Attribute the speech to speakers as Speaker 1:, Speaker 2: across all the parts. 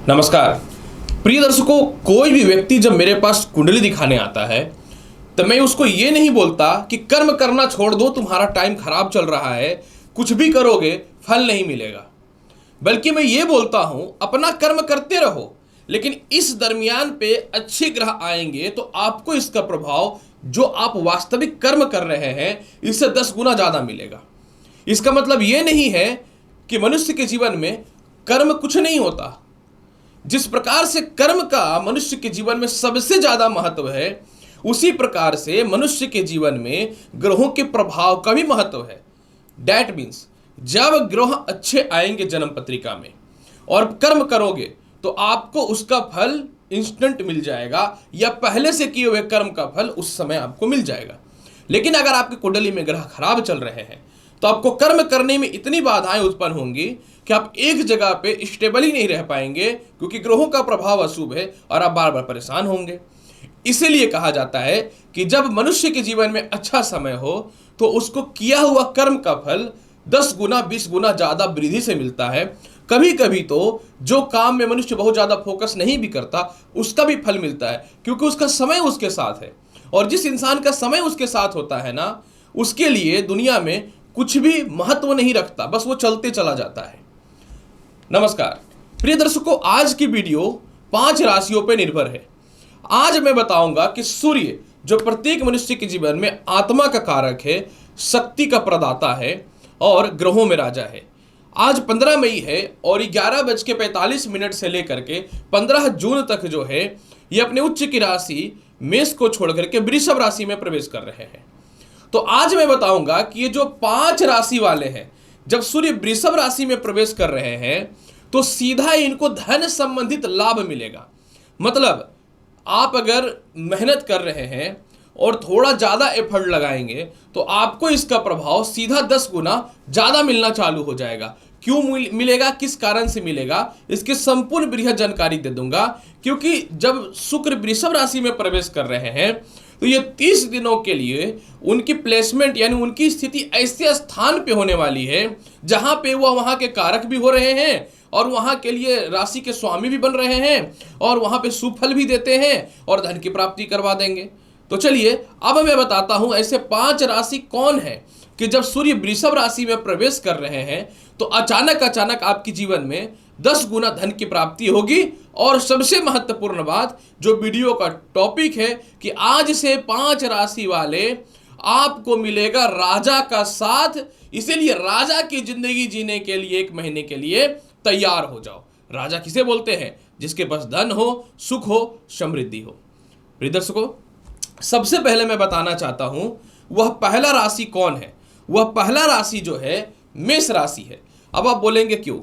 Speaker 1: नमस्कार प्रिय दर्शकों, कोई भी व्यक्ति जब मेरे पास कुंडली दिखाने आता है तो मैं उसको ये नहीं बोलता कि कर्म करना छोड़ दो, तुम्हारा टाइम खराब चल रहा है, कुछ भी करोगे फल नहीं मिलेगा। बल्कि मैं ये बोलता हूं अपना कर्म करते रहो, लेकिन इस दरमियान पे अच्छे ग्रह आएंगे तो आपको इसका प्रभाव जो आप वास्तविक कर्म कर रहे हैं इससे 10 गुना ज्यादा मिलेगा। इसका मतलब ये नहीं है कि मनुष्य के जीवन में कर्म कुछ नहीं होता। जिस प्रकार से कर्म का मनुष्य के जीवन में सबसे ज्यादा महत्व है, उसी प्रकार से मनुष्य के जीवन में ग्रहों के प्रभाव का भी महत्व है। डैट मीन्स जब ग्रह अच्छे आएंगे जन्म पत्रिका में और कर्म करोगे तो आपको उसका फल इंस्टेंट मिल जाएगा, या पहले से किए हुए कर्म का फल उस समय आपको मिल जाएगा। लेकिन अगर आपकी कुंडली में ग्रह खराब चल रहे हैं तो आपको कर्म करने में इतनी बाधाएं उत्पन्न होंगी कि आप एक जगह पे स्टेबल ही नहीं रह पाएंगे, क्योंकि ग्रहों का प्रभाव अशुभ है और आप बार बार परेशान होंगे। इसीलिए कहा जाता है कि जब मनुष्य के जीवन में अच्छा समय हो तो उसको किया हुआ कर्म का फल 10 गुना 20 गुना ज्यादा वृद्धि से मिलता है। कभी कभी तो जो काम में मनुष्य बहुत ज्यादा फोकस नहीं भी करता उसका भी फल मिलता है, क्योंकि उसका समय उसके साथ है। और जिस इंसान का समय उसके साथ होता है ना, उसके लिए दुनिया में कुछ भी महत्व नहीं रखता, बस वो चलते चला जाता है। नमस्कार प्रिय दर्शकों, आज की वीडियो 5 राशियों पर निर्भर है। आज मैं बताऊंगा कि सूर्य जो प्रत्येक मनुष्य के जीवन में आत्मा का कारक है, शक्ति का प्रदाता है और ग्रहों में राजा है। आज 15 मई है और 11:45 से लेकर के 15 जून तक जो है ये अपने उच्च की राशि मेष को छोड़कर के वृषभ राशि में प्रवेश कर रहे हैं। तो आज मैं बताऊंगा कि ये जो 5 राशि वाले हैं, जब सूर्य वृषभ राशि में प्रवेश कर रहे हैं तो सीधा इनको धन संबंधित लाभ मिलेगा। मतलब आप अगर मेहनत कर रहे हैं और थोड़ा ज्यादा एफर्ट लगाएंगे तो आपको इसका प्रभाव सीधा 10 गुना ज्यादा मिलना चालू हो जाएगा। क्यों मिलेगा, किस कारण से मिलेगा, इसकी संपूर्ण बृहद जानकारी दे दूंगा। क्योंकि जब शुक्र वृषभ राशि में प्रवेश कर रहे हैं तो ये 30 दिनों के लिए उनकी प्लेसमेंट यानी उनकी स्थिति ऐसे स्थान पे होने वाली है जहां पे वह वहां के कारक भी हो रहे हैं और वहां के लिए राशि के स्वामी भी बन रहे हैं और वहां पे सुफल भी देते हैं और धन की प्राप्ति करवा देंगे। तो चलिए अब मैं बताता हूं ऐसे 5 राशि कौन है कि जब सूर्य वृषभ राशि में प्रवेश कर रहे हैं तो अचानक आपके जीवन में 10 गुना धन की प्राप्ति होगी। और सबसे महत्वपूर्ण बात जो वीडियो का टॉपिक है कि आज से 5 राशि वाले आपको मिलेगा राजा का साथ। इसीलिए राजा की जिंदगी जीने के लिए 1 महीने के लिए तैयार हो जाओ। राजा किसे बोलते हैं? जिसके पास धन हो, सुख हो, समृद्धि हो। प्रिय दर्शकों, सबसे पहले मैं बताना चाहता हूं वह पहला राशि कौन है। वह पहला राशि जो है मेष राशि है। अब आप बोलेंगे क्यों?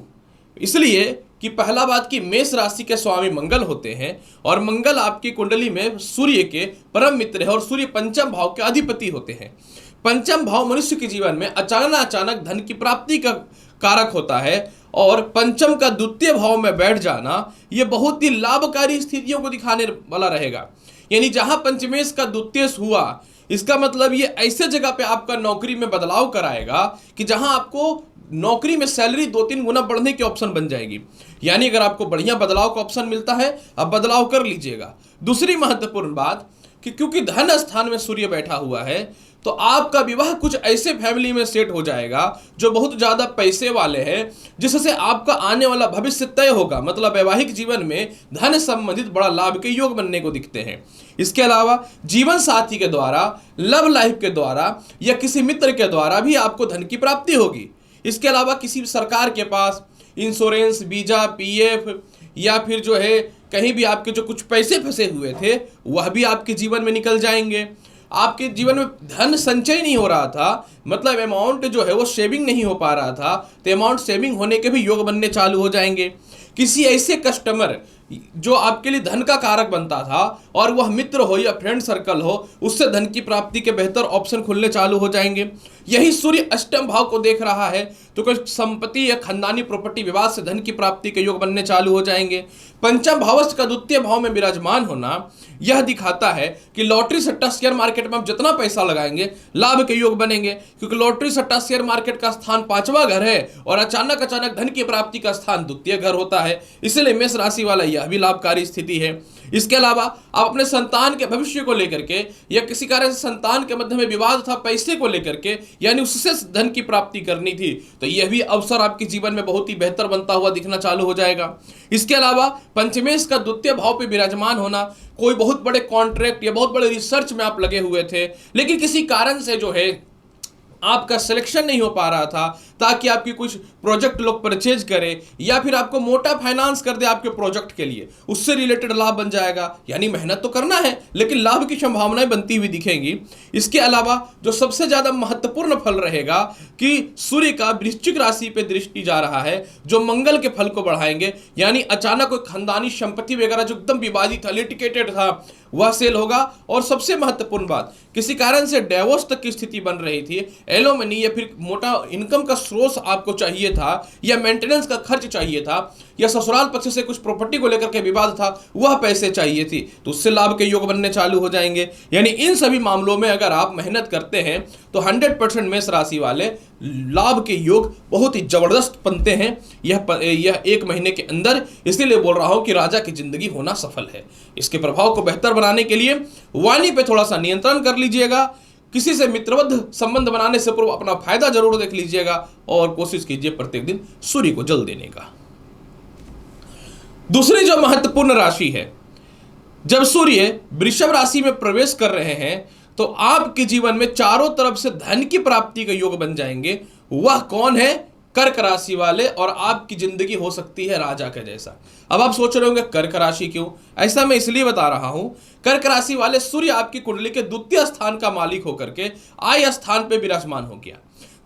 Speaker 1: इसलिए कि पहला बात कि मेष राशि के स्वामी मंगल होते हैं और मंगल आपकी कुंडली में सूर्य के परम मित्र है और सूर्य पंचम भाव के अधिपति होते हैं। पंचम भाव मनुष्य के जीवन में अचानक धन की प्राप्ति का कारक होता है और पंचम का द्वितीय भाव में बैठ जाना यह बहुत ही लाभकारी स्थितियों को दिखाने वाला रहेगा। यानी जहां पंचमेश का द्वितीय हुआ, इसका मतलब ये ऐसे जगह पे आपका नौकरी में बदलाव कराएगा कि जहां आपको नौकरी में सैलरी 2-3 गुना बढ़ने की ऑप्शन बन जाएगी। यानी अगर आपको बढ़िया बदलाव का ऑप्शन मिलता है, अब बदलाव कर लीजिएगा। दूसरी महत्वपूर्ण बात कि क्योंकि धन स्थान में सूर्य बैठा हुआ है तो आपका विवाह कुछ ऐसे फैमिली में सेट हो जाएगा जो बहुत ज्यादा पैसे वाले हैं, जिससे आपका आने वाला भविष्य तय होगा। मतलब वैवाहिक जीवन में धन संबंधित बड़ा लाभ के योग बनने को दिखते हैं। इसके अलावा जीवन साथी के द्वारा, लव लाइफ के द्वारा या किसी मित्र के द्वारा भी आपको धन की प्राप्ति होगी। इसके अलावा किसी सरकार के पास इंश्योरेंस, वीजा, पीएफ या फिर जो है कहीं भी आपके जो कुछ पैसे फंसे हुए थे वह भी आपके जीवन में निकल जाएंगे। आपके जीवन में धन संचय नहीं हो रहा था, मतलब अमाउंट जो है वो सेविंग नहीं हो पा रहा था, तो अमाउंट सेविंग होने के भी योग बनने चालू हो जाएंगे। किसी ऐसे कस्टमर जो आपके लिए धन का कारक बनता था, और वह मित्र हो या फ्रेंड सर्कल हो, उससे धन की प्राप्ति के बेहतर ऑप्शन खुलने चालू हो जाएंगे। यही सूर्य अष्टम भाव को देख रहा है तो कोई संपत्ति या खानदानी प्रॉपर्टी विवाद से धन की प्राप्ति के योग बनने चालू हो जाएंगे। पंचम भावस्थ का द्वितीय भाव में विराजमान होना यह दिखाता है कि लॉटरी सट्टा शेयर मार्केट में आप जितना पैसा लगाएंगे लाभ के योग बनेंगे, क्योंकि लॉटरी सट्टा शेयर मार्केट का स्थान पांचवा घर है और अचानक धन की प्राप्ति का स्थान द्वितीय घर होता है। इसलिए मेष राशि वाला यह भी लाभकारी स्थिति है। इसके अलावा आप अपने संतान के भविष्य को लेकर के या किसी कारण से संतान के मध्य में विवाद था पैसे को लेकर के, यानी उससे धन की प्राप्ति करनी थी, तो यह भी अवसर आपके जीवन में बहुत ही बेहतर बनता हुआ दिखना चालू हो जाएगा। इसके अलावा पंचमेश का द्वितीय भाव पे विराजमान होना, कोई बहुत बड़े कॉन्ट्रैक्ट या बहुत बड़े रिसर्च में आप लगे हुए थे, लेकिन किसी कारण से जो है आपका सिलेक्शन नहीं हो पा रहा था, ताकि आपकी कुछ प्रोजेक्ट लोग परचेज करें या फिर आपको मोटा फाइनेंस कर दे आपके प्रोजेक्ट के लिए, उससे रिलेटेड लाभ बन जाएगा। यानी मेहनत तो करना है लेकिन लाभ की संभावनाएं बनती हुई दिखेंगी। इसके अलावा जो सबसे ज्यादा महत्वपूर्ण फल रहेगा कि सूर्य का वृश्चिक राशि पे दृष्टि जा रहा है, जो मंगल के फल को बढ़ाएंगे। यानी अचानक कोई खानदानी संपत्ति वगैरह जो एकदम विवादित था, लिटिगेटेड था, वह सेल होगा। और सबसे महत्वपूर्ण बात, किसी कारण से डिवोर्स तक की स्थिति बन रही थी, एलोमनी या फिर मोटा इनकम का सोर्स आपको चाहिए था, या मेंटेनेंस का खर्च चाहिए था, या ससुराल पक्ष से कुछ प्रॉपर्टी को लेकर के विवाद था, वह पैसे चाहिए थी, तो उससे लाभ के योग बनने चालू हो जाएंगे। यानी इन सभी मामलों में अगर आप मेहनत करते हैं तो 100% मेष राशि वाले लाभ के योग बहुत ही जबरदस्त बनते हैं यह एक महीने के अंदर। इसीलिए बोल रहा हूं कि राजा की जिंदगी होना सफल है। इसके प्रभाव को बेहतर बनाने के लिए वाणी पे थोड़ा सा नियंत्रण कर लीजिएगा। किसी से मित्रवत संबंध बनाने से पूर्व अपना फायदा जरूर देख लीजिएगा और कोशिश कीजिए प्रत्येक दिन सूर्य को जल देने का। दूसरी जो महत्वपूर्ण राशि है, जब सूर्य वृषभ राशि में प्रवेश कर रहे हैं तो आपके जीवन में चारों तरफ से धन की प्राप्ति के योग बन जाएंगे। वह कौन है? कर्क राशि वाले, और आपकी जिंदगी हो सकती है राजा के जैसा। अब आप सोच रहे होंगे कर्क राशि क्यों? ऐसा मैं इसलिए बता रहा हूं, कर्क राशि वाले सूर्य आपकी कुंडली के द्वितीय स्थान का मालिक होकर के आय स्थान पे विराजमान हो गया।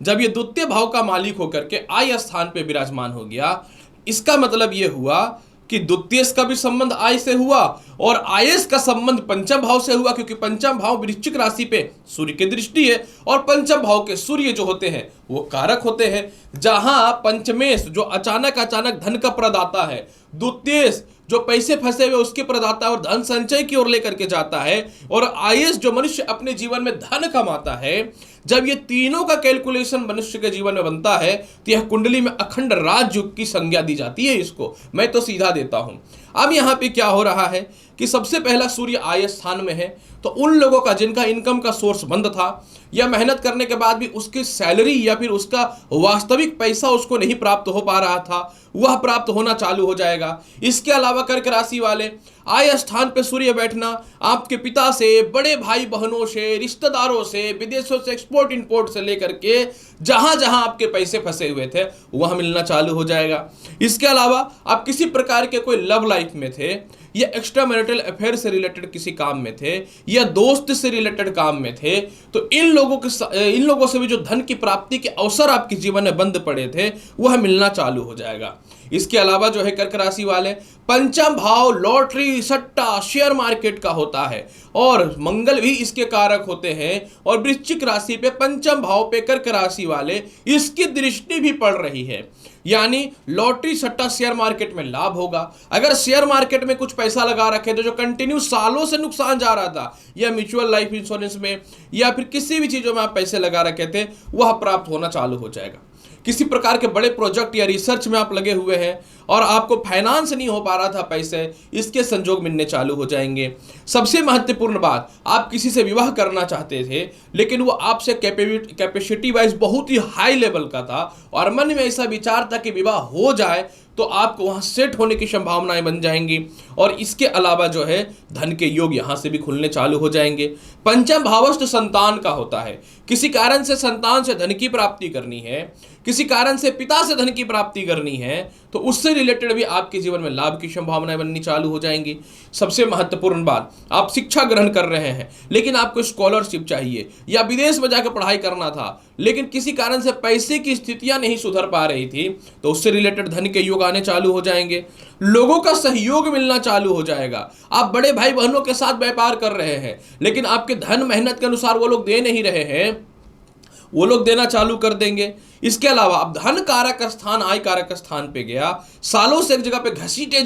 Speaker 1: जब ये द्वितीय भाव का मालिक होकर के आय स्थान पे विराजमान हो गया, इसका मतलब ये हुआ कि द्वितीय का भी संबंध आय से हुआ और आयस का संबंध पंचम भाव से हुआ, क्योंकि पंचम भाव वृश्चिक राशि पे सूर्य की दृष्टि है और पंचम भाव के सूर्य जो होते हैं वो कारक होते हैं। जहां पंचमेश जो अचानक धन का प्रदाता है, द्वितीय जो पैसे फंसे हुए उसके प्रदाता और धन संचय की ओर लेकर के जाता है, और आयस जो मनुष्य अपने जीवन में धन कमाता है, जब ये तीनों का कैलकुलेशन मनुष्य के जीवन में बनता है तो यह कुंडली में अखंड राजयोग की संज्ञा दी जाती है। इसको मैं तो सीधा देता हूं। अब यहां पे क्या हो रहा है कि सबसे पहला सूर्य आय स्थान में है, तो उन लोगों का जिनका इनकम का सोर्स बंद था या मेहनत करने के बाद भी उसकी सैलरी या फिर उसका वास्तविक पैसा उसको नहीं प्राप्त हो पा रहा था, वह प्राप्त होना चालू हो जाएगा। इसके अलावा कर्क राशि वाले आय स्थान पे सूर्य बैठना आपके पिता से, बड़े भाई बहनों से, रिश्तेदारों से, विदेशों से, एक्सपोर्ट इंपोर्ट से लेकर के जहां जहां आपके पैसे फंसे हुए थे वह मिलना चालू हो जाएगा। इसके अलावा आप किसी प्रकार के कोई लव लाइफ में थे या एक्स्ट्रा मैरिटल अफेयर से रिलेटेड किसी काम में थे या दोस्त से रिलेटेड काम में थे, तो इन लोगों से भी जो धन की प्राप्ति के अवसर आपके जीवन में बंद पड़े थे वह मिलना चालू हो जाएगा। इसके अलावा जो है कर्क राशि वाले पंचम भाव लॉटरी सट्टा शेयर मार्केट का होता है और मंगल भी इसके कारक होते हैं, और वृश्चिक राशि पे पंचम भाव पे कर्क राशि वाले इसकी दृष्टि भी पड़ रही है। यानी लॉटरी सट्टा शेयर मार्केट में लाभ होगा। अगर शेयर मार्केट में कुछ पैसा लगा रखे थे जो कंटिन्यू सालों से नुकसान जा रहा था, या म्यूचुअल लाइफ इंश्योरेंस में या फिर किसी भी चीजों में आप पैसे लगा रखे थे, वह प्राप्त होना चालू हो जाएगा। किसी प्रकार के बड़े प्रोजेक्ट या रिसर्च में आप लगे हुए हैं और आपको फाइनेंस नहीं हो पा रहा था पैसे, इसके संजोग मिलने चालू हो जाएंगे। सबसे महत्वपूर्ण बात, आप किसी से विवाह करना चाहते थे लेकिन वो आपसे कैपेसिटी वाइज बहुत ही हाई लेवल का था और मन में ऐसा विचार था कि विवाह हो जाए तो आपको वहां सेट होने की संभावनाएं बन जाएंगी। और इसके अलावा जो है धन के योग यहां से भी खुलने चालू हो जाएंगे। पंचम भावस्थ संतान का होता है, किसी कारण से संतान से धन की प्राप्ति करनी है, किसी कारण से पिता से धन की प्राप्ति करनी है, तो उससे रिलेटेड भी आपके जीवन में लाभ की संभावनाएं बननी चालू हो जाएंगी। सबसे महत्वपूर्ण बात, आप शिक्षा ग्रहण कर रहे हैं लेकिन आपको स्कॉलरशिप चाहिए या विदेश में जाकर पढ़ाई करना था लेकिन किसी कारण से पैसे की स्थितियां नहीं सुधर पा रही थी, तो उससे रिलेटेड धन के योग आने चालू हो जाएंगे। लोगों का सहयोग मिलना चालू हो जाएगा। आप बड़े भाई बहनों के साथ व्यापार कर रहे हैं लेकिन आपके धन मेहनत के अनुसार वो लोग दे नहीं रहे हैं, वो लोग देना चालू कर देंगे। इसके अलावा अब धन कारक स्थान आय कारक स्थान पे गया, सालों से एक जगह पे घसीटे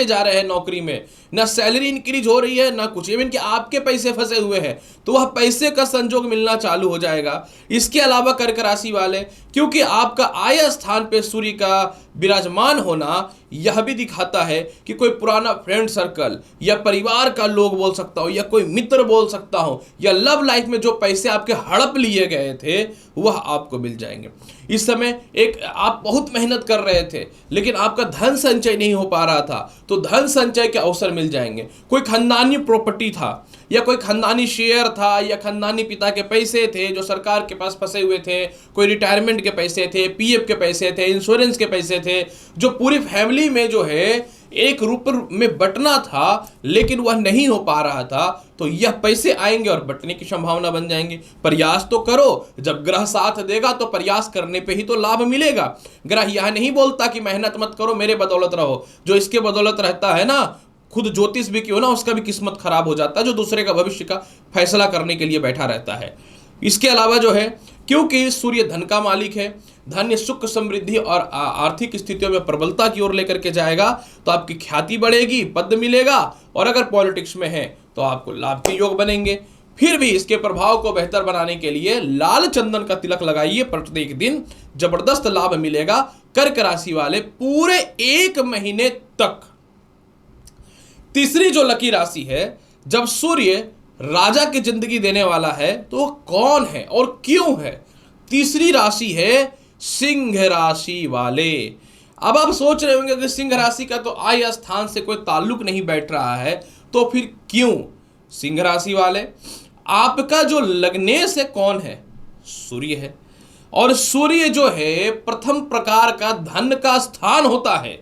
Speaker 1: जा रहे हैं नौकरी में, ना सैलरी इंक्रीज हो रही है ना कुछ, इवन कि आपके पैसे फंसे हुए हैं, तो वह पैसे का संजोग मिलना चालू हो जाएगा। इसके अलावा कर्क राशि वाले, क्योंकि आपका आय स्थान पे सूर्य का विराजमान होना यह भी दिखाता है कि कोई पुराना फ्रेंड सर्कल या परिवार का लोग बोल सकता हो या कोई मित्र बोल सकता हो या लव लाइफ में जो पैसे आपके हड़प लिए गए थे वह आपको मिल जाएंगे। इस समय एक आप बहुत मेहनत कर रहे थे लेकिन आपका धन संचय नहीं हो पा रहा था, तो धन संचय के अवसर मिल जाएंगे। कोई खानदानी प्रॉपर्टी था या कोई खानदानी शेयर था या खानदानी पिता के पैसे थे जो सरकार के पास फंसे हुए थे, कोई रिटायरमेंट के पैसे थे, पीएफ के पैसे थे, इंश्योरेंस के पैसे थे, जो पूरी फैमिली में जो है एक रूप में बंटना था लेकिन वह नहीं हो पा रहा था, तो यह पैसे आएंगे और बंटने की संभावना बन जाएंगे। प्रयास तो करो, जब ग्रह साथ देगा तो प्रयास करने पे ही तो लाभ मिलेगा। ग्रह यह नहीं बोलता कि मेहनत मत करो मेरे बदौलत रहो, जो इसके बदौलत रहता है ना, खुद ज्योतिष भी क्यों ना, उसका भी किस्मत खराब हो जाता है, जो दूसरे का भविष्य का फैसला करने के लिए बैठा रहता है। इसके अलावा जो है, क्योंकि सूर्य धन का मालिक है, धन्य सुख समृद्धि और आर्थिक स्थितियों में प्रबलता की ओर लेकर के जाएगा, तो आपकी ख्याति बढ़ेगी, पद मिलेगा, और अगर पॉलिटिक्स में है तो आपको लाभ के योग बनेंगे। फिर भी इसके प्रभाव को बेहतर बनाने के लिए लाल चंदन का तिलक लगाइए प्रत्येक दिन, जबरदस्त लाभ मिलेगा कर्क राशि वाले पूरे 1 महीने तक। तीसरी जो लकी राशि है, जब सूर्य राजा की जिंदगी देने वाला है तो वह कौन है और क्यों है? तीसरी राशि है सिंह राशि वाले। अब आप सोच रहे होंगे कि सिंह राशि का तो आय स्थान से कोई ताल्लुक नहीं बैठ रहा है, तो फिर क्यों? सिंह राशि वाले, आपका जो लग्नेश है कौन है? सूर्य है, और सूर्य जो है प्रथम प्रकार का धन का स्थान होता है।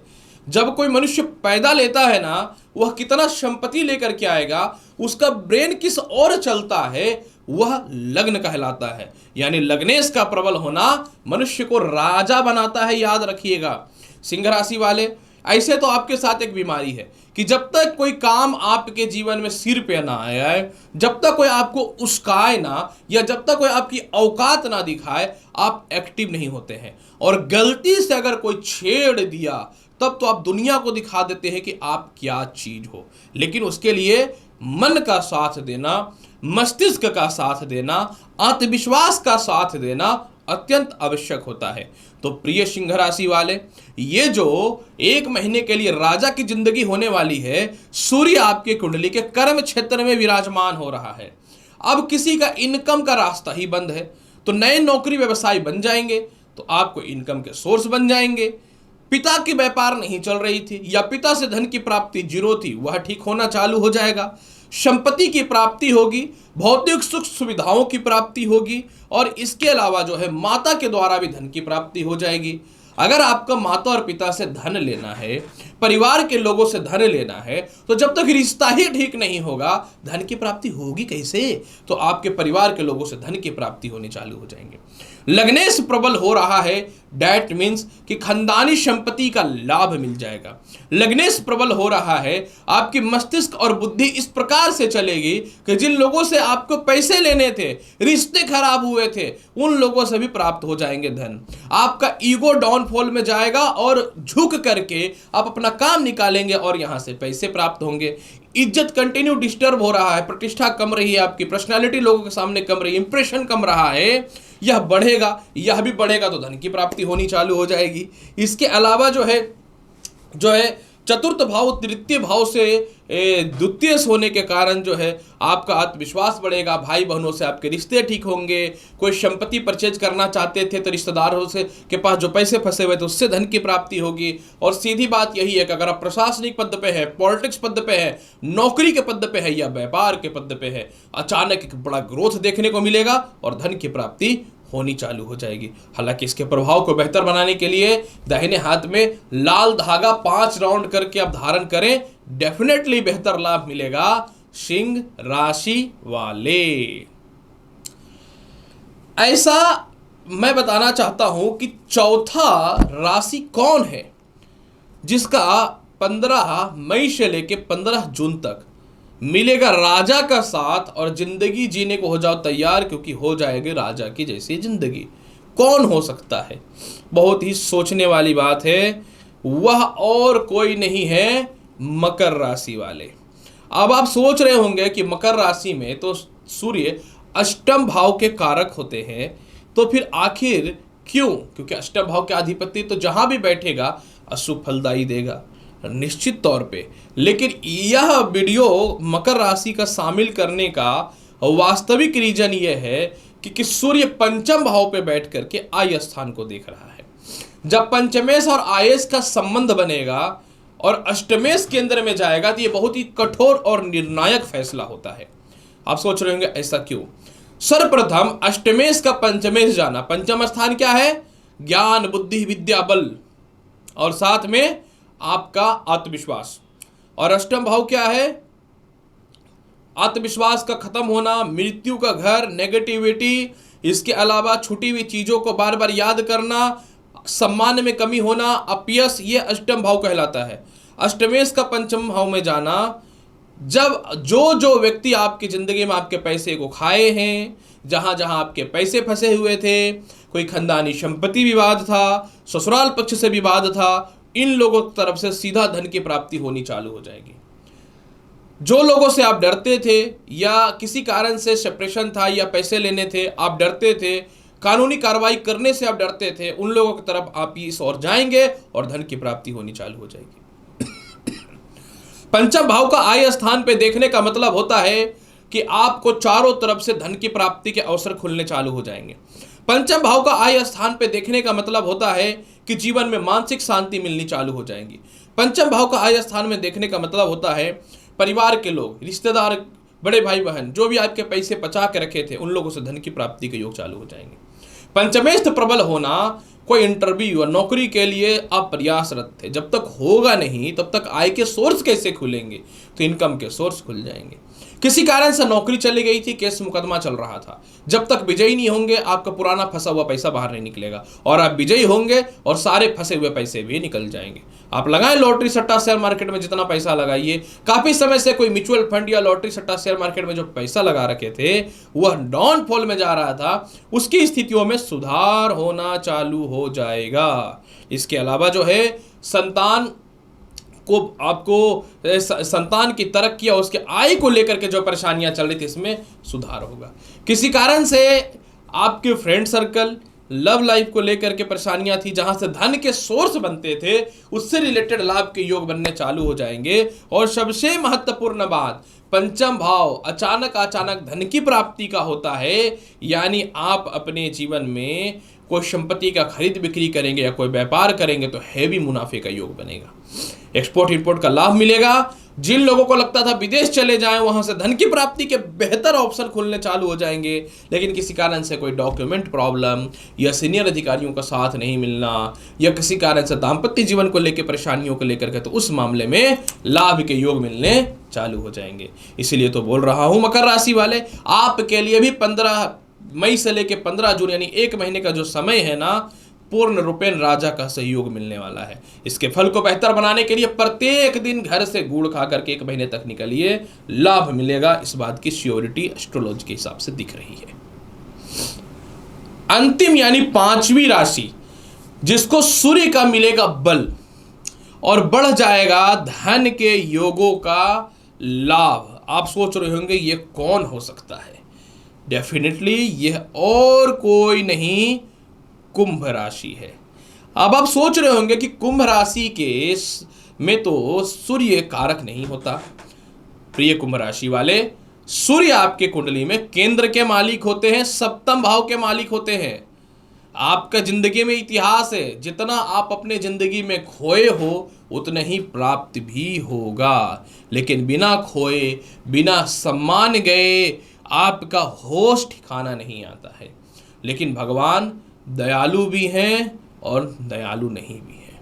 Speaker 1: जब कोई मनुष्य पैदा लेता है ना, वह कितना संपत्ति लेकर के आएगा, उसका ब्रेन किस ओर चलता है, वह लग्न कहलाता है। यानी लग्नेश का प्रबल होना मनुष्य को राजा बनाता है, याद रखिएगा। सिंह राशि वाले, ऐसे तो आपके साथ एक बीमारी है कि जब तक कोई काम आपके जीवन में सिर पे ना आए, जब तक कोई आपको उस्काए ना, या जब तक कोई आपकी औकात ना दिखाए, आप एक्टिव नहीं होते हैं। और गलती से अगर कोई छेड़ दिया तब तो आप दुनिया को दिखा देते हैं कि आप क्या चीज हो। लेकिन उसके लिए मन का साथ देना, मस्तिष्क का साथ देना, आत्मविश्वास का साथ देना अत्यंत आवश्यक होता है। तो प्रिय सिंह राशि वाले, ये जो 1 महीने के लिए राजा की जिंदगी होने वाली है, सूर्य आपके कुंडली के कर्म क्षेत्र में विराजमान हो रहा है। अब किसी का इनकम का रास्ता ही बंद है, तो नए नौकरी व्यवसाय बन जाएंगे, तो आपको इनकम के सोर्स बन जाएंगे। पिता की व्यापार नहीं चल रही थी या पिता से धन की प्राप्ति 0 थी, वह ठीक होना चालू हो जाएगा। संपत्ति की प्राप्ति होगी, भौतिक सुख सुविधाओं की प्राप्ति होगी, और इसके अलावा जो है माता के द्वारा भी धन की प्राप्ति हो जाएगी। अगर आपका माता और पिता से धन लेना है, परिवार के लोगों से धन लेना है, तो जब तक रिश्ता ही ठीक नहीं होगा, धन की प्राप्ति होगी कैसे? तो आपके परिवार के लोगों से धन की प्राप्ति होनी चालू हो जाएंगे। लग्नेश प्रबल हो रहा है, डैट मीन्स कि खानदानी संपत्ति का लाभ मिल जाएगा। लग्नेश प्रबल हो रहा है, आपकी मस्तिष्क और बुद्धि इस प्रकार से चलेगी कि जिन लोगों से आपको पैसे लेने थे, रिश्ते खराब हुए थे, उन लोगों से भी प्राप्त हो जाएंगे धन। आपका ईगो डाउनफॉल में जाएगा और झुक करके आप अपना काम निकालेंगे और यहां से पैसे प्राप्त होंगे। इज्जत कंटिन्यू डिस्टर्ब हो रहा है, प्रतिष्ठा कम रही है, आपकी पर्सनालिटी लोगों के सामने कम रही है, इंप्रेशन कम रहा है, यह बढ़ेगा, यह भी बढ़ेगा, तो धन की प्राप्ति होनी चालू हो जाएगी। इसके अलावा जो है चतुर्थ भाव तृतीय भाव से द्वितीय होने के कारण जो है आपका आत्मविश्वास बढ़ेगा, भाई बहनों से आपके रिश्ते ठीक होंगे। कोई संपत्ति परचेज करना चाहते थे तो रिश्तेदारों से के पास जो पैसे फंसे हुए थे उससे धन की प्राप्ति होगी। और सीधी बात यही है कि अगर आप प्रशासनिक पद पे है, पॉलिटिक्स पद पे है, नौकरी के पद पे है या व्यापार के पद पे है, अचानक एक बड़ा ग्रोथ देखने को मिलेगा और धन की प्राप्ति होनी चालू हो जाएगी। हालांकि इसके प्रभाव को बेहतर बनाने के लिए दाहिने हाथ में लाल धागा 5 राउंड करके आप धारण करें, डेफिनेटली बेहतर लाभ मिलेगा सिंह राशि वाले। ऐसा मैं बताना चाहता हूं कि चौथा राशि कौन है जिसका 15 मई से लेकर 15 जून तक मिलेगा राजा का साथ और जिंदगी जीने को हो जाओ तैयार, क्योंकि हो जाएगी राजा की जैसी जिंदगी। कौन हो सकता है? बहुत ही सोचने वाली बात है। वह और कोई नहीं है, मकर राशि वाले। अब आप सोच रहे होंगे कि मकर राशि में तो सूर्य अष्टम भाव के कारक होते हैं, तो फिर आखिर क्यों? क्योंकि अष्टम भाव के अधिपति तो जहां भी बैठेगा अशुभ फलदायी देगा निश्चित तौर पे। लेकिन यह वीडियो मकर राशि का शामिल करने का वास्तविक रीजन यह है कि सूर्य पंचम भाव पे बैठ करके आय स्थान को देख रहा है। जब पंचमेश और आयस का संबंध बनेगा और अष्टमेश केंद्र में जाएगा तो यह बहुत ही कठोर और निर्णायक फैसला होता है। आप सोच रहे होंगे ऐसा क्यों? सर्वप्रथम अष्टमेश का पंचमेश जाना। पंचम स्थान क्या है? ज्ञान, बुद्धि, विद्या, बल और साथ में आपका आत्मविश्वास। और अष्टम भाव क्या है? आत्मविश्वास का खत्म होना, मृत्यु का घर, नेगेटिविटी, इसके अलावा छूटी हुई चीजों को बार बार याद करना, सम्मान में कमी होना, अपयश, ये अष्टम भाव कहलाता है। अष्टमेश का पंचम भाव में जाना, जब जो व्यक्ति आपकी जिंदगी में आपके पैसे को खाए हैं, जहां जहां आपके पैसे फंसे हुए थे, कोई खानदानी संपत्ति विवाद था, ससुराल पक्ष से विवाद था, इन लोगों की तरफ से सीधा धन की प्राप्ति होनी चालू हो जाएगी। जो लोगों से आप डरते थे या किसी कारण से सेपरेशन था या पैसे लेने थे आप डरते थे, कानूनी कार्रवाई करने से आप डरते थे, उन लोगों की तरफ आप इस ओर जाएंगे और धन की प्राप्ति होनी चालू हो जाएगी। पंचम भाव का आय स्थान पे देखने का मतलब होता है कि आपको चारों तरफ से धन की प्राप्ति के अवसर खुलने चालू हो जाएंगे। पंचम भाव का आय स्थान पे देखने का मतलब होता है कि जीवन में मानसिक शांति मिलनी चालू हो जाएगी। पंचम भाव का आय स्थान में देखने का मतलब होता है परिवार के लोग, रिश्तेदार, बड़े भाई बहन, जो भी आपके पैसे बचा के रखे थे, उन लोगों से धन की प्राप्ति के योग चालू हो जाएंगे। पंचमेश प्रबल होना, कोई इंटरव्यू और नौकरी के लिए आप प्रयासरत थे, जब तक होगा नहीं तब तक आय के सोर्स कैसे खुलेंगे? तो इनकम के सोर्स खुल जाएंगे। किसी कारण से नौकरी चली गई थी, केस मुकदमा चल रहा था, जब तक विजयी नहीं होंगे आपका पुराना फंसा हुआ पैसा बाहर नहीं निकलेगा, और आप विजयी होंगे और सारे फंसे हुए पैसे भी निकल जाएंगे। आप लगाएं लॉटरी सट्टा शेयर मार्केट में जितना पैसा लगाइए, काफी समय से कोई म्यूचुअल फंड या लॉटरी सट्टा शेयर मार्केट में जो पैसा लगा रखे थे वह डाउनफॉल में जा रहा था, उसकी स्थितियों में सुधार होना चालू हो जाएगा। इसके अलावा जो है संतान को, आपको संतान की तरक्की और उसके आय को लेकर के जो परेशानियां चल रही थी इसमें सुधार होगा। किसी कारण से आपके फ्रेंड सर्कल, लव लाइफ को लेकर के परेशानियां थी, जहां से धन के सोर्स बनते थे उससे रिलेटेड लाभ के योग बनने चालू हो जाएंगे। और सबसे महत्वपूर्ण बात, पंचम भाव अचानक धन की प्राप्ति का होता है, यानी आप अपने जीवन में कोई संपत्ति का खरीद बिक्री करेंगे या कोई व्यापार करेंगे तो हैवी मुनाफे का योग बनेगा। एक्सपोर्ट इंपोर्ट का लाभ मिलेगा। जिन लोगों को लगता था विदेश चले जाएं, वहां से धन की प्राप्ति के बेहतर ऑप्शन खुलने चालू हो जाएंगे। लेकिन किसी कारण से कोई डॉक्यूमेंट प्रॉब्लम या सीनियर अधिकारियों का साथ नहीं मिलना या किसी कारण से दाम्पत्य जीवन को लेकर परेशानियों को लेकर के, तो उस मामले में लाभ के योग मिलने चालू हो जाएंगे। इसीलिए तो बोल रहा हूं मकर राशि वाले, आपके लिए भी 15 मई से लेकर 15 जून यानी 1 महीने का जो समय है ना, पूर्ण रूपेण राजा का सहयोग मिलने वाला है। इसके फल को बेहतर बनाने के लिए प्रत्येक दिन घर से गुड़ खा करके 1 महीने तक निकलिए, लाभ मिलेगा। इस बात की श्योरिटी एस्ट्रोलॉजी के हिसाब से दिख रही है। अंतिम यानी 5वीं राशि, जिसको सूर्य का मिलेगा बल और बढ़ जाएगा धन के योगों का लाभ। आप सोच रहे होंगे ये कौन हो सकता है? डेफिनेटली यह और कोई नहीं, कुंभ राशि है। अब आप सोच रहे होंगे कि कुंभ राशि के में तो सूर्य कारक नहीं होता। प्रिय कुंभ राशि वाले, सूर्य आपके कुंडली में केंद्र के मालिक होते हैं, सप्तम भाव के मालिक होते हैं। आपका जिंदगी में इतिहास है, जितना आप अपने जिंदगी में खोए हो उतना ही प्राप्त भी होगा। लेकिन बिना खोए, बिना सम्मान गए आपका होश ठिकाना नहीं आता है। लेकिन भगवान दयालु भी हैं और दयालु नहीं भी हैं।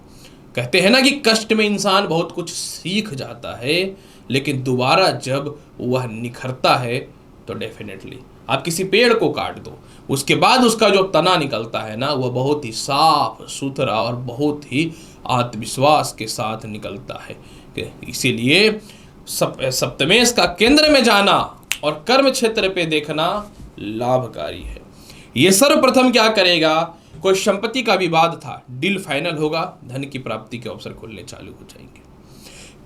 Speaker 1: कहते हैं ना कि कष्ट में इंसान बहुत कुछ सीख जाता है, लेकिन दोबारा जब वह निखरता है तो डेफिनेटली आप किसी पेड़ को काट दो, उसके बाद उसका जो तना निकलता है ना, वह बहुत ही साफ सुथरा और बहुत ही आत्मविश्वास के साथ निकलता है। इसीलिए सप्तमेश का केंद्र में जाना और कर्म क्षेत्र पे देखना लाभकारी है। ये सर्वप्रथम क्या करेगा, कोई संपत्ति का विवाद था, डील फाइनल होगा, धन की प्राप्ति के अवसर खुलने चालू हो जाएंगे।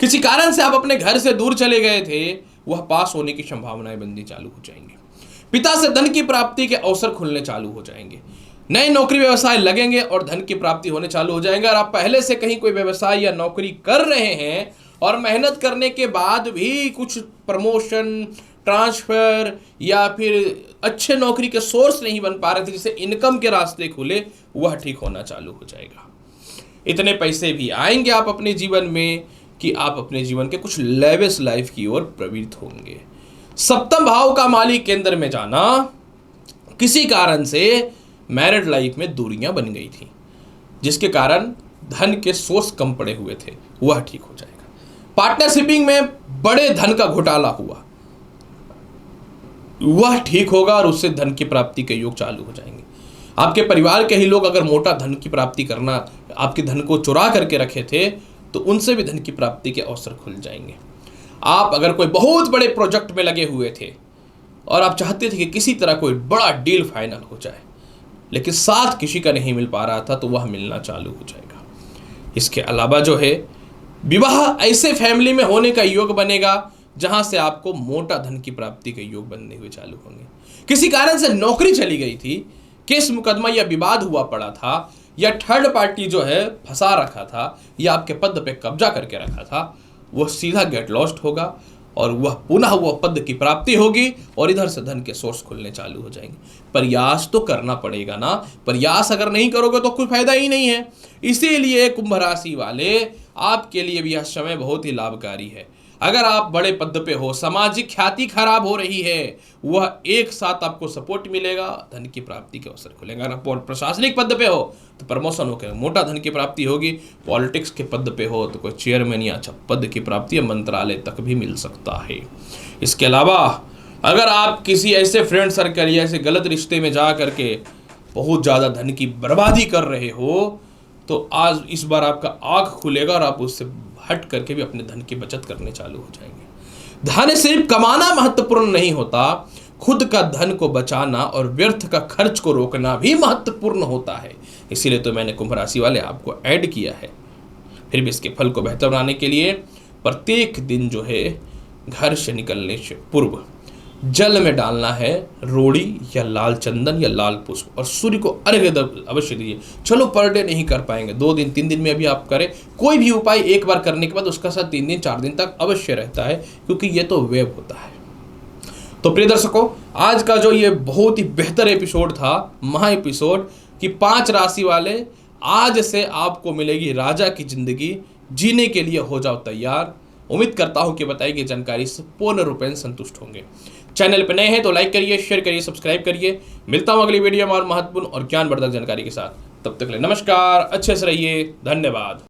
Speaker 1: किसी कारण से आप अपने घर से दूर चले गए थे, वह पास होने की संभावनाएं बननी चालू हो जाएंगी। पिता से धन की प्राप्ति के अवसर खुलने चालू हो जाएंगे। नए नौकरी व्यवसाय लगेंगे और धन की प्राप्ति होने चालू हो जाएंगे। और आप पहले से कहीं कोई व्यवसाय या नौकरी कर रहे हैं और मेहनत करने के बाद भी कुछ प्रमोशन, ट्रांसफर या फिर अच्छे नौकरी के सोर्स नहीं बन पा रहे थे, जिससे इनकम के रास्ते खुले, वह ठीक होना चालू हो जाएगा। इतने पैसे भी आएंगे आप अपने जीवन में कि आप अपने जीवन के कुछ लेविश लाइफ की ओर प्रवृत्त होंगे। सप्तम भाव का मालिक केंद्र में जाना, किसी कारण से मैरिड लाइफ में दूरियां बन गई थी, जिसके कारण धन के सोर्स कम पड़े हुए थे, वह ठीक हो जाएगा। पार्टनरशिपिंग में बड़े धन का घोटाला हुआ, वह ठीक होगा और उससे धन की प्राप्ति के योग चालू हो जाएंगे। आपके परिवार के ही लोग अगर मोटा धन की प्राप्ति करना, आपके धन को चुरा करके रखे थे, तो उनसे भी धन की प्राप्ति के अवसर खुल जाएंगे। आप अगर कोई बहुत बड़े प्रोजेक्ट में लगे हुए थे और आप चाहते थे कि किसी तरह कोई बड़ा डील फाइनल हो जाए, लेकिन साथ किसी का नहीं मिल पा रहा था, तो वह मिलना चालू हो जाएगा। इसके अलावा जो है, विवाह ऐसे फैमिली में होने का योग बनेगा जहां से आपको मोटा धन की प्राप्ति के योग बनने हुए चालू होंगे। किसी कारण से नौकरी चली गई थी, केस मुकदमा या विवाद हुआ पड़ा था, या थर्ड पार्टी जो है फंसा रखा था या आपके पद पे कब्जा करके रखा था, वह सीधा गेट लॉस्ट होगा और वह पुनः वह पद की प्राप्ति होगी और इधर से धन के सोर्स खुलने चालू हो जाएंगे। प्रयास तो करना पड़ेगा ना, प्रयास अगर नहीं करोगे तो कोई फायदा ही नहीं है। इसीलिए कुंभ राशि वाले, आपके लिए भी यह समय बहुत ही लाभकारी है। अगर आप बड़े पद पे हो, सामाजिक ख्याति खराब हो रही है, वह एक साथ आपको सपोर्ट मिलेगा, धन की प्राप्ति के अवसर खुलेंगे। अगर आप प्रशासनिक पद पे हो तो प्रमोशन होकर मोटा धन की प्राप्ति होगी। पॉलिटिक्स के पद पे हो तो कोई चेयरमैन या अच्छा पद की प्राप्ति या मंत्रालय तक भी मिल सकता है। इसके अलावा अगर आप किसी ऐसे फ्रेंड सर्कल या ऐसे गलत रिश्ते में जा करके बहुत ज़्यादा धन की बर्बादी कर रहे हो, तो आज इस बार आपका आँख खुलेगा और आप उससे हट करके भी अपने धन की बचत करने चालू हो जाएंगे। धन सिर्फ कमाना महत्वपूर्ण नहीं होता, खुद का धन को बचाना और व्यर्थ का खर्च को रोकना भी महत्वपूर्ण होता है। इसीलिए तो मैंने कुंभ राशि वाले आपको ऐड किया है। फिर भी इसके फल को बेहतर बनाने के लिए प्रत्येक दिन जो है, घर से निकलने से पूर्व जल में डालना है रोड़ी या लाल चंदन या लाल पुष्प, और सूर्य को अर्घ्य अवश्य दीजिए। चलो पर डे नहीं कर पाएंगे, 2 दिन 3 दिन में अभी आप करें। कोई भी उपाय एक बार करने के बाद उसका असर 3 दिन 4 दिन तक अवश्य रहता है, क्योंकि ये तो वेब होता है। तो प्रिय दर्शकों, आज का जो ये बहुत ही बेहतर एपिसोड था, महा एपिसोड, कि 5 राशि वाले, आज से आपको मिलेगी राजा की जिंदगी, जीने के लिए हो जाओ तैयार। उम्मीद करता हूं कि बताई गई जानकारी से पूर्ण रूपेण संतुष्ट होंगे। चैनल पर नए हैं तो लाइक करिए, शेयर करिए, सब्सक्राइब करिए। मिलता हूं अगली वीडियो में और महत्वपूर्ण और ज्ञानवर्धक जानकारी के साथ। तब तक के लिए नमस्कार, अच्छे से रहिए, धन्यवाद।